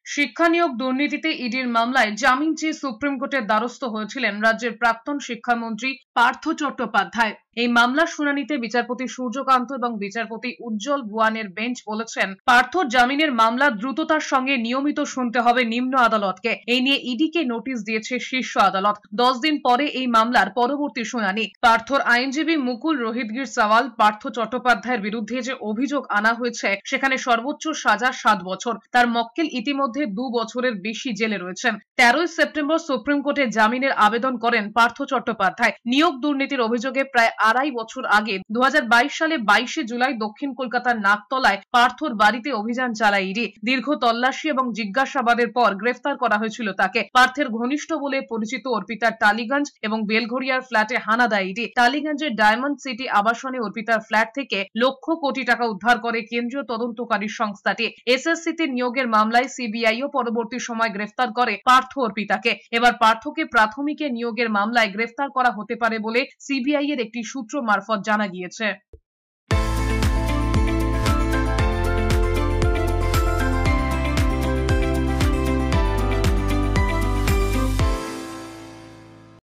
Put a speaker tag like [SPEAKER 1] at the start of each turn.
[SPEAKER 1] শিক্ষা নিয়োগ দুর্নীতিতে ইডির মামলায় জামিন চেয়ে সুপ্রিম কোর্টের দ্বারস্থ হয়েছিলেন রাজ্যের প্রাক্তন শিক্ষামন্ত্রী পার্থ চট্টোপাধ্যায়। এই মামলার শুনানিতে বিচারপতি সূর্যকান্ত এবং বিচারপতি উজ্জ্বল বুয়ানের বেঞ্চ বলেছেন, পার্থর জামিনের মামলা দ্রুততার সঙ্গে নিয়মিত শুনতে হবে নিম্ন আদালতকে। এই নিয়ে ইডিকে নোটিশ দিয়েছে শীর্ষ আদালত। 10 দিন পরে এই মামলার পরবর্তী শুনানি। পার্থর আইনজীবী মুকুল রোহিতগির সওয়াল, পার্থ চট্টোপাধ্যায়ের বিরুদ্ধে যে অভিযোগ আনা হয়েছে সেখানে সর্বোচ্চ সাজা 7 বছর। তার মক্কেল ইতিমধ্যে 2 বছরের বেশি জেলে রয়েছেন। 13 সেপ্টেম্বর সুপ্রিম কোর্টে জামিনের আবেদন করেন পার্থ চট্টোপাধ্যায়। নিয়োগ দুর্নীতির অভিযোগে প্রায় 2.5 বছর আগে 2022 সালে 22 জুলাই দক্ষিণ কলকাতার নাকতলায় পার্থর বাড়িতে অভিযান চালায় ইডি। দীর্ঘ তল্লাশি এবং জিজ্ঞাসাবাদের পর গ্রেফতার করা হয়েছিল তাকে। পার্থের ঘনিষ্ঠ বলে পরিচিত অর্পিতার টালিগঞ্জ এবং বেলঘড়িয়ার ফ্ল্যাটে হানা দেয় ইডি। টালিগঞ্জের ডায়মন্ড সিটি আবাসনে অর্পিতার ফ্ল্যাট থেকে লক্ষ কোটি টাকা উদ্ধার করে কেন্দ্রীয় তদন্তকারী সংস্থাটি। এসএসসিতে নিয়োগের মামলায় সিবিআইও পরবর্তী সময় গ্রেফতার করে পার্থ অর্পিতাকে। এবার পার্থকে প্রাথমিকে নিয়োগের মামলায় গ্রেফতার করা হতে পারে বলে সিবিআই এর একটি সূত্র মারফত জানা গিয়েছে।